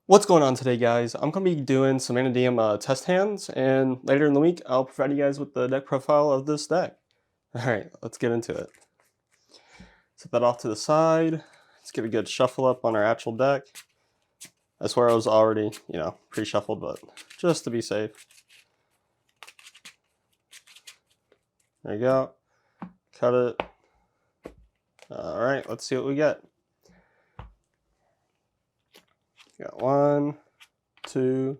What's going on today, guys? I'm going to be doing some Mannadium test hands, and later in the week, I'll provide you guys with the deck profile of this deck. Alright, let's get into it. Set that off to the side. Let's give a good shuffle up on our actual deck. I swear I was already, pre-shuffled, but just to be safe. There you go. Cut it. Alright, let's see what we get. Got 1, 2,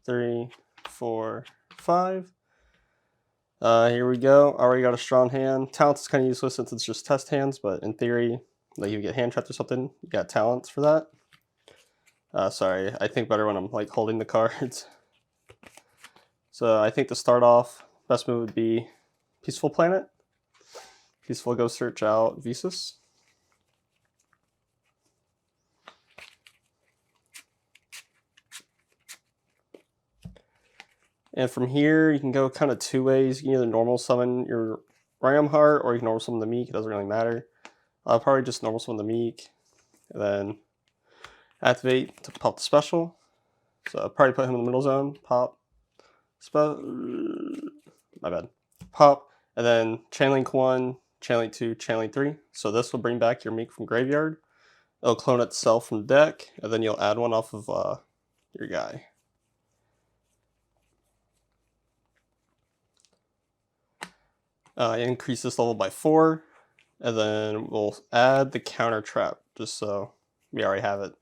3, 4, 5. Here we go. Already got a strong hand. Talents is kind of useless since it's just test hands, but in theory, like you get hand trapped or something, you got talents for that. Sorry, I think better when I'm like holding the cards. So I think to start off, best move would be Peaceful Planet. Peaceful, go search out Visas. And from here, you can go kind of two ways. You can either normal summon your Ram Heart, or you can normal summon the Meek. It doesn't really matter. I'll probably just normal summon the Meek, and then activate to pop the special. So I'll probably put him in the middle zone. Pop. My bad. Pop, and then Chain Link 1, Chain Link 2, Chain Link 3. So this will bring back your Meek from graveyard. It'll clone itself from deck, and then you'll add one off of your guy. Increase this level by 4, and then we'll add the counter trap, just so we already have it.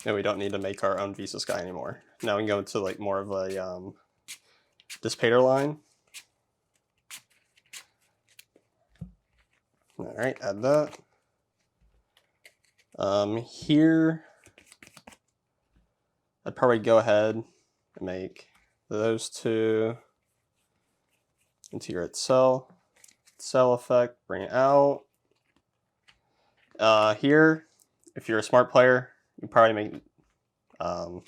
And we don't need to make our own Visas guy anymore. Now we can go into like more of a Dissipator line. Alright, add that. Here, I'd probably go ahead and make those two into your cell effect, bring it out. Here, if you're a smart player, you probably make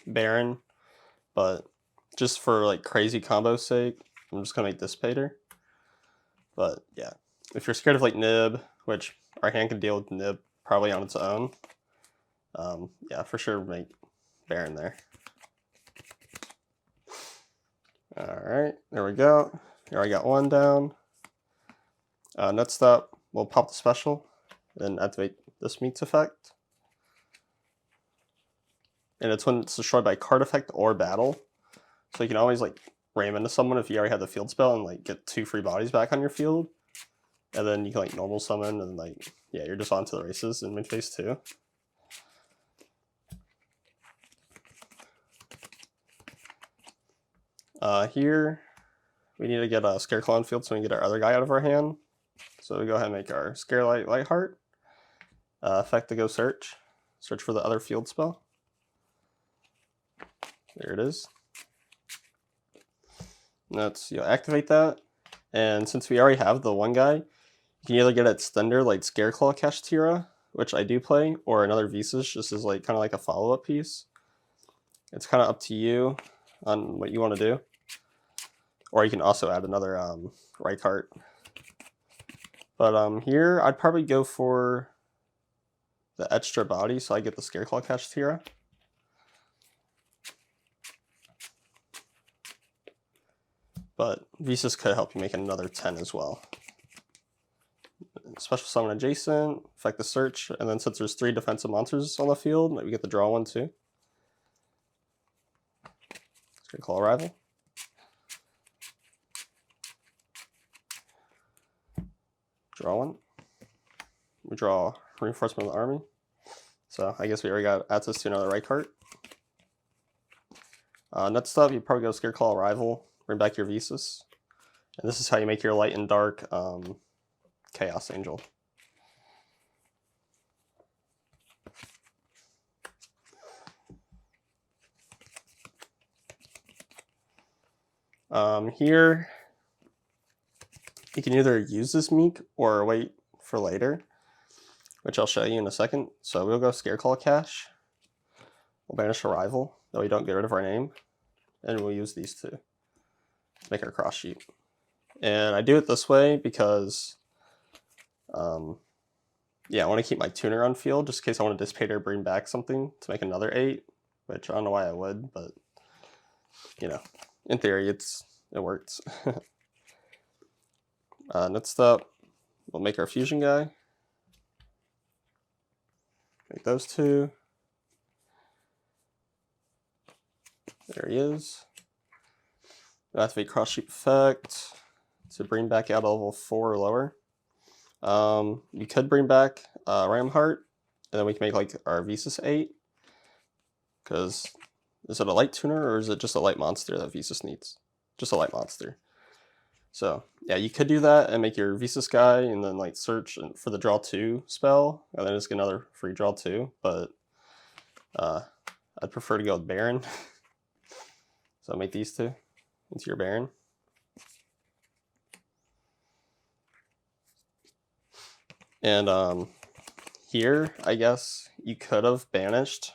Baron, but just for like crazy combo's sake, I'm just gonna make Dissipator. But yeah, if you're scared of like Nib, which our hand can deal with Nib probably on its own, yeah, for sure make Baron there. Alright, there we go. Here I got one down. Next up, we'll pop the special, then activate this Meek's effect. And it's when it's destroyed by card effect or battle. So you can always like ram into someone if you already have the field spell and like get 2 free bodies back on your field. And then you can like normal summon and like, yeah, you're just on to the races in mid phase 2. Here, we need to get a Scareclaw on field so we can get our other guy out of our hand. So we go ahead and make our Lightheart. Effect to go search. Search for the other field spell. There it is. Let's activate that. And since we already have the one guy, you can either get Extender like Scareclaw Kashtira, which I do play, or another Visas just as like kind of like a follow-up piece. It's kind of up to you on what you want to do. Or you can also add another Reichardt. But here, I'd probably go for the extra body, so I get the Scareclaw Kashtira. But Visas could help you make another 10 as well. Special summon adjacent, effect the search, and then since there's 3 defensive monsters on the field, we get to draw one too. Scareclaw Arrival. Draw one. We draw Reinforcement of the Army. So I guess we already got access to another Reichardt. Next up, you probably go Scareclaw Arrival, bring back your Visas. And this is how you make your light and dark Chaos Angel. Here, you can either use this Meek or wait for later, which I'll show you in a second. So we'll go Scareclaw Cache. We'll banish Arrival, though we don't get rid of our name. And we'll use these two to make our cross sheet. And I do it this way because yeah, I want to keep my tuner on field just in case I want to dissipate or bring back something to make another 8, which I don't know why I would, but you know, in theory it works. Next up, we'll make our fusion guy. Make those 2. There he is. Activate cross shape effect to bring back out level 4 or lower. You could bring back Ram Heart, and then we can make like our Visas 8. Because is it a light tuner or is it just a light monster that Visas needs? Just a light monster. So yeah, you could do that and make your Visas guy, and then like search for the draw 2 spell, and then just get another free draw 2. But I'd prefer to go with Baron. So make these 2 into your Baron. And here, I guess you could have banished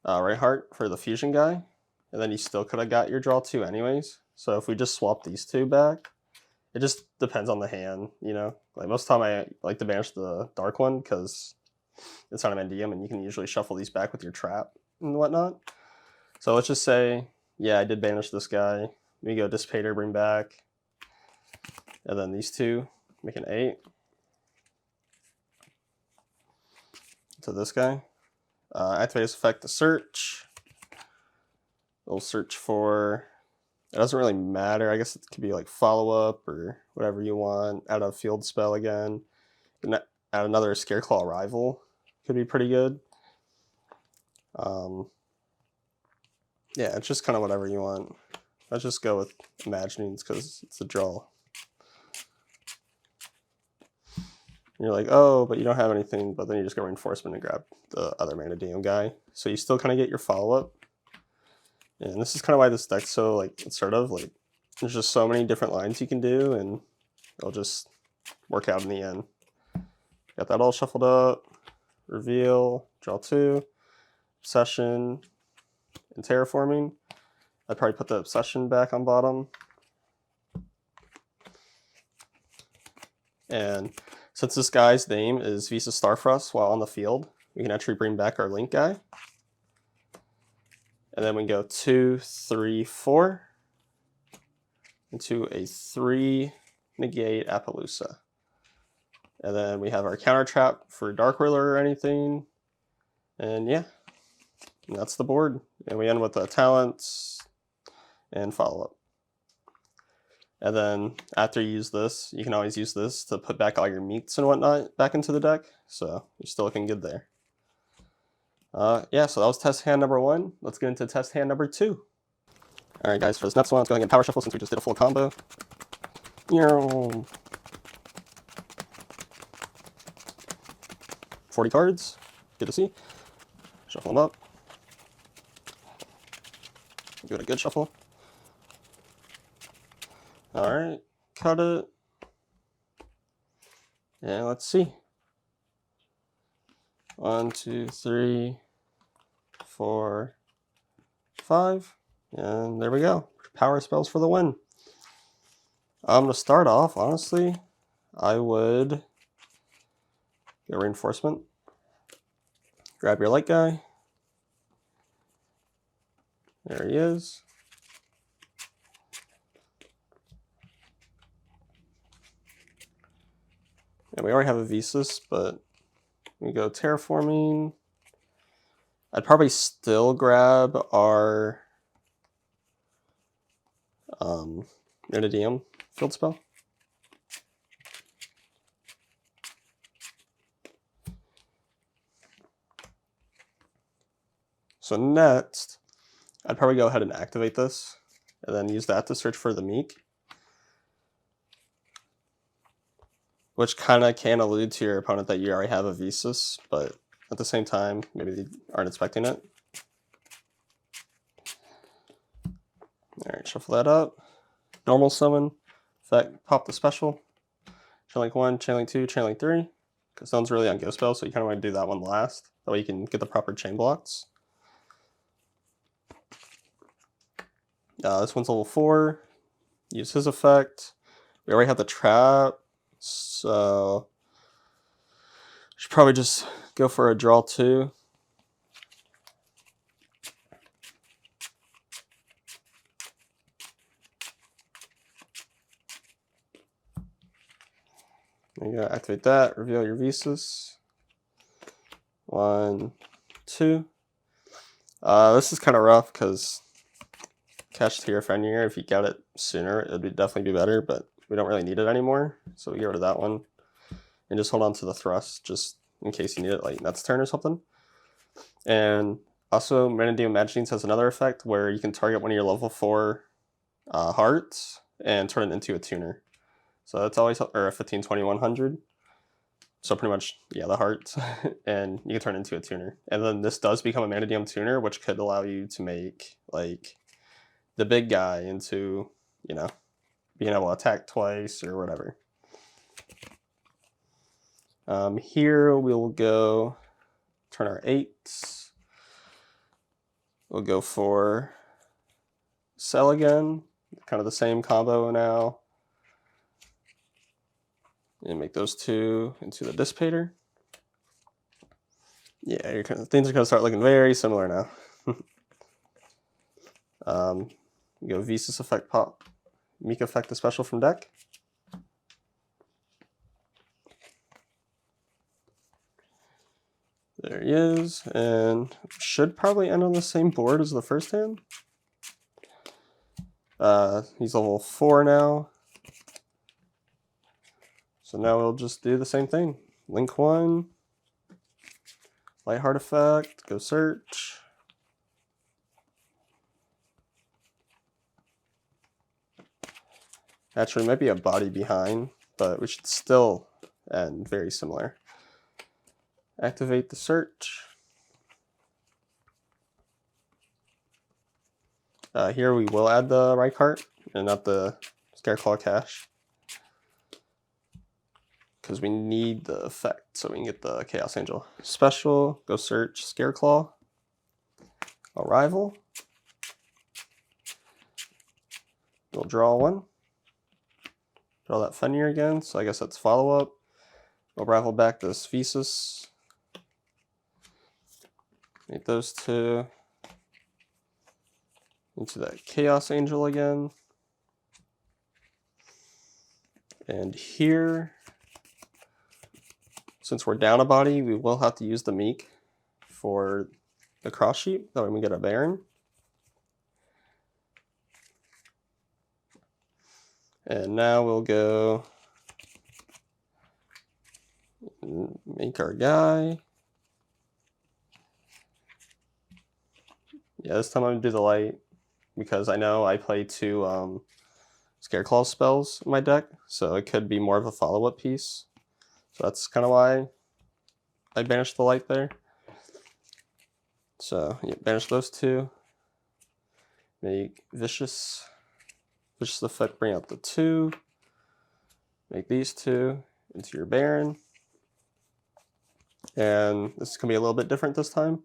Reinhardt for the fusion guy, and then you still could have got your draw 2 anyways. So if we just swap these 2 back, it just depends on the hand, you know. Like most of the time, I like to banish the dark one because it's on a Mannadium, and you can usually shuffle these back with your trap and whatnot. So let's just say, yeah, I did banish this guy. We go Dissipator, bring back, and then these 2 make an 8. To this guy. Activate this effect to search. We'll search for, it doesn't really matter. I guess it could be like follow up or whatever you want. Add a field spell again. And add another Scareclaw rival. Could be pretty good. Yeah, it's just kind of whatever you want. Let's just go with Imaginings because it's a draw. And you're like, oh, but you don't have anything, but then you just go Reinforcement and grab the other Mannadium guy. So you still kind of get your follow-up. And this is kind of why this deck's so, like, it's sort of, like, there's just so many different lines you can do, and it'll just work out in the end. Got that all shuffled up. Reveal, draw 2, Obsession, and Terraforming. I'd probably put the Obsession back on bottom. And since this guy's name is Visa Starfrost while on the field, we can actually bring back our Link guy. And then we go 2, 3, 4 into a 3 negate Appaloosa. And then we have our counter trap for Dark Ruler or anything. And yeah, and that's the board. And we end with the talents and follow up. And then after you use this, you can always use this to put back all your meats and whatnot back into the deck. So you're still looking good there. Yeah, so that was test hand number 1. Let's get into test hand number 2. All right, guys, for this next one, let's go ahead and power shuffle since we just did a full combo. 40 cards. Good to see. Shuffle them up. Give it a good shuffle. All right, cut it. And let's see. 1, 2, 3, 4, 5. And there we go. Power spells for the win. To start off, honestly, I would get Reinforcement. Grab your light guy. There he is. And we already have a Visas, but we go Terraforming. I'd probably still grab our Mannadium field spell. So next, I'd probably go ahead and activate this, and then use that to search for the Meek. Which kind of can allude to your opponent that you already have a Visas, but at the same time, maybe they aren't expecting it. Alright, shuffle that up. Normal summon. Effect, pop the special. Chain Link 1, Chain Link 2, Chain Link 3. Because no one's really on Ghost Spell, so you kind of want to do that one last. That way you can get the proper chain blocks. This one's level 4. Use his effect. We already have the trap, so Should probably just go for a draw 2. There you go. Activate that. Reveal your Visas. 1, 2. This is kind of rough because Cash Tier Fenrir, if you got it sooner, it would definitely be better, but we don't really need it anymore, so we get rid of that one. And just hold on to the Thrust, just in case you need it, like next turn or something. And also, Mannadium Deck has another effect where you can target one of your level 4 hearts and turn it into a tuner. So that's always, or a 15, 20, 100. So pretty much, yeah, the hearts, and you can turn it into a tuner. And then this does become a Mannadium tuner, which could allow you to make, like, the big guy into, you know, being able to attack twice or whatever. Here we'll go turn our 8s. We'll go for Sell again, kind of the same combo now. And make those 2 into the Dissipator. Yeah, things are going to start looking very similar now. Go Visas effect pop. Meek effect the special from deck. There he is, and should probably end on the same board as the first hand. He's level 4 now. So now we'll just do the same thing. Link 1, Lightheart effect, go search. Actually, might be a body behind, but we should still end very similar. Activate the search. Here we will add the Reichardt and not the Scareclaw Cash, because we need the effect so we can get the Chaos Angel. Special, go search Scareclaw. Arrival. We'll draw 1. Draw that Fenrir again, so I guess that's follow-up. We'll ravel back this Visas. Make those 2 into that Chaos Angel again. And here, since we're down a body, we will have to use the Meek for the cross sheep. That way we get a Baron. And now we'll go make our guy. Yeah, this time I'm going to do the light because I know I play 2 Scareclaw spells in my deck, so it could be more of a follow-up piece. So that's kind of why I banished the light there. So yeah, banish those 2. Make Vicious effect, bring out the 2. Make these 2 into your Baron. And this is going to be a little bit different this time,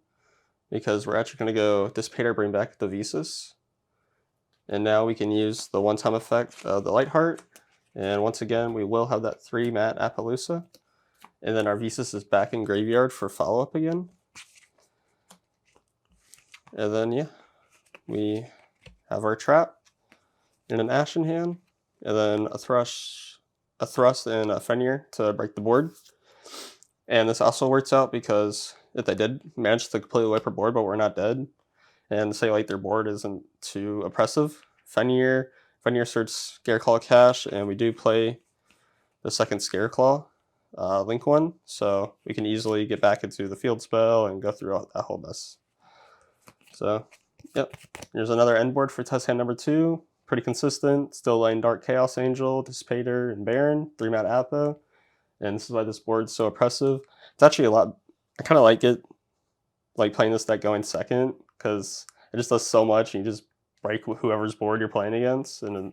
because we're actually going to go Dissipator, bring back the Visas. And now we can use the one-time effect of the Lightheart. And once again, we will have that 3 Matte Appaloosa. And then our Visas is back in graveyard for follow-up again. And then, yeah, we have our trap in an Ashen hand. And then a Thrust, and a Fenrir to break the board. And this also works out because if they did manage to completely wipe our board, but we're not dead, and say like their board isn't too oppressive, Fenrir search Scareclaw Cash, and we do play the second Scareclaw, Link 1, so we can easily get back into the field spell and go through that whole mess. So, yep, here's another end board for test hand number 2. Pretty consistent, still laying Dark Chaos Angel, Dissipator, and Baron, 3 Matte Appa. And this is why this board's so oppressive. It's actually a lot, I kind of like it, like playing this deck going second, because it just does so much, and you just break whoever's board you're playing against, and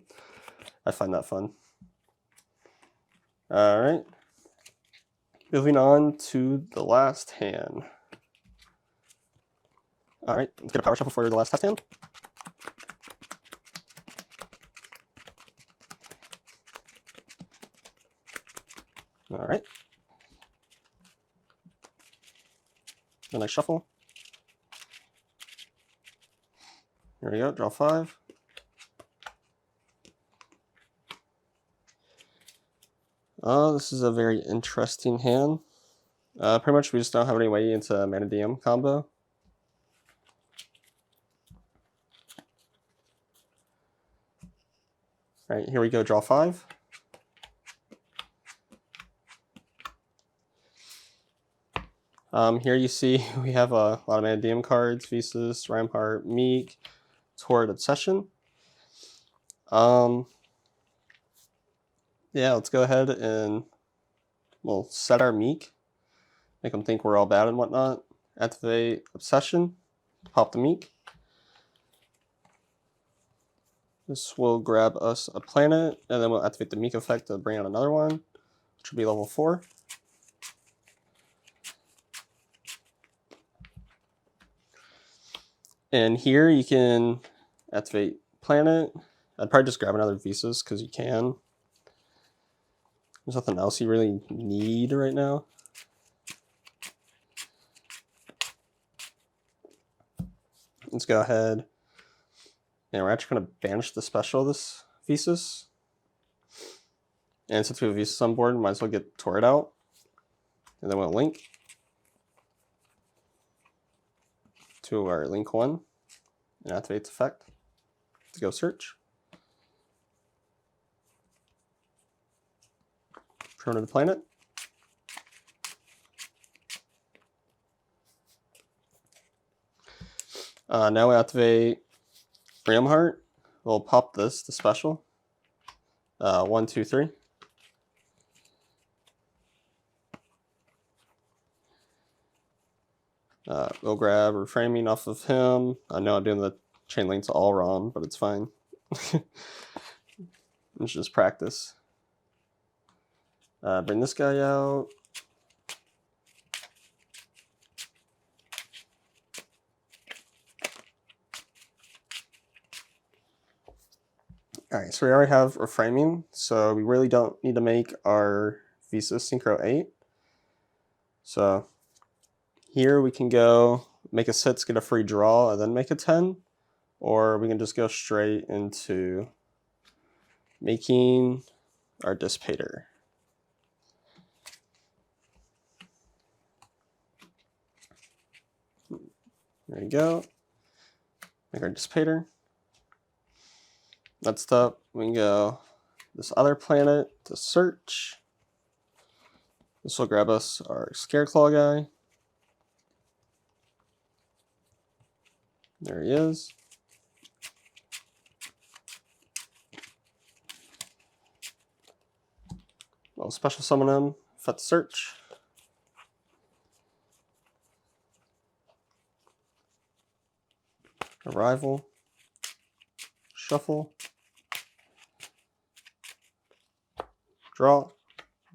I find that fun. Alright, moving on to the last hand. Alright, let's get a power shuffle for the last test hand. Alright. Then I shuffle. Here we go, draw 5. This is a very interesting hand. Pretty much we just don't have any way into Mannadium combo. All right, here we go, draw 5. Here you see we have a lot of Mannadium cards: Visas, Rampart, Meek, Torrid, Obsession. Yeah, let's go ahead and we'll set our Meek, make them think we're all bad and whatnot. Activate Obsession, pop the Meek. This will grab us a planet, and then we'll activate the Meek effect to bring out another one, which will be level 4. And here you can activate planet. I'd probably just grab another Visas because you can. There's nothing else you really need right now. Let's go ahead. And we're actually going to banish the special of this Visas. And since we have Visas on board, we might as well get Torrid out. And then we'll link to our link 1 and activate its effect to go search. Turn to the planet. Now we activate Rampart. We'll pop this to special. 1, 2, 3. We'll grab reframing off of him. I know I'm doing the chain links all wrong, but it's fine. It's just practice. Bring this guy out. All right, so we already have reframing, so we really don't need to make our Visa Synchro 8. So here we can go make a 6, get a free draw, and then make a 10. Or we can just go straight into making our Dissipator. There you go. Make our Dissipator. Next up, we can go this other planet to search. This will grab us our Scareclaw guy. There he is. We'll special summon him, effect search. Arrival. Shuffle. Draw.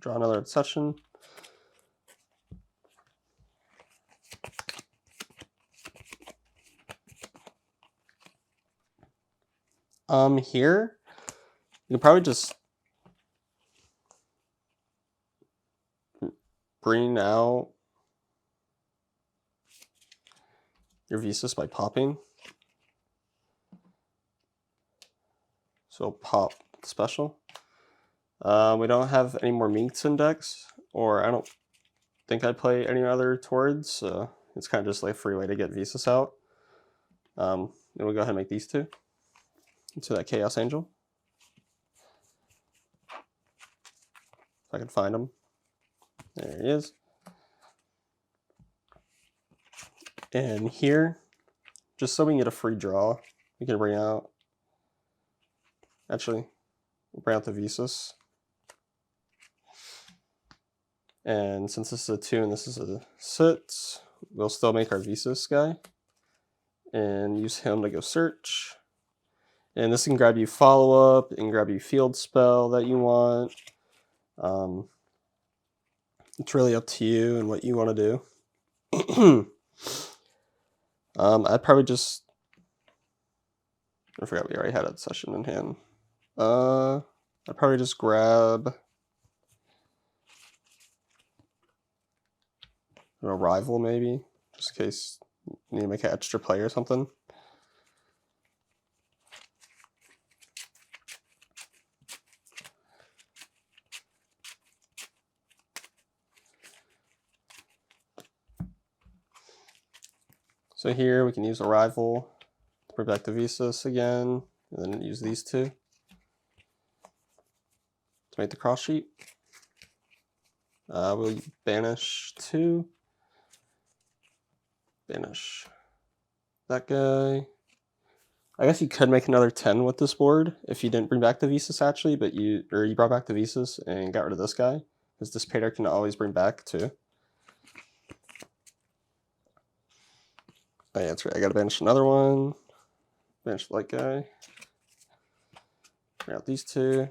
Draw another Obsession. Here, you can probably just bring out your Visas by popping. So pop special. We don't have any more Meeks in decks, or I don't think I play any other Torrids, so it's kind of just like a free way to get Visas out. Then we'll go ahead and make these two into that Chaos Angel. If I can find him. There he is. And here, just so we can get a free draw, we can bring out, actually, we'll bring out the Visas. And since this is a 2 and this is a 6, we'll still make our Visas guy and use him to go search. And this can grab you follow up and grab you field spell that you want. It's really up to you and what you want to do. I'd probably just, I forgot we already had a session in hand. I'd probably just grab an Arrival maybe, just in case you need to make an extra play or something. So here we can use Arrival, bring back the Visas again, and then use these two to make the cross sheet. We'll banish 2, banish that guy. I guess you could make another 10 with this board if you didn't bring back the Visas actually, but you brought back the Visas and got rid of this guy, because Dissipator can always bring back 2. Oh yeah, that's right. I gotta banish another one. Banish the light guy. Bring out these 2.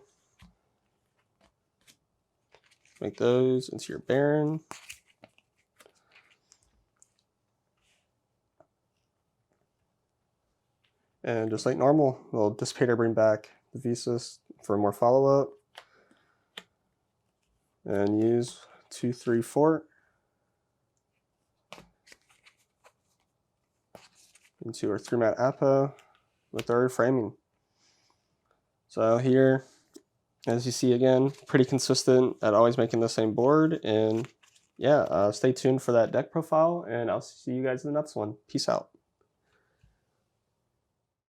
Make those into your Baron. And just like normal, we'll Dissipator bring back the Visas for more follow-up. And use 2, 3, 4. Into our 3-mat Apo with our framing. So here, as you see again, pretty consistent at always making the same board. And yeah, stay tuned for that deck profile, and I'll see you guys in the next one. Peace out.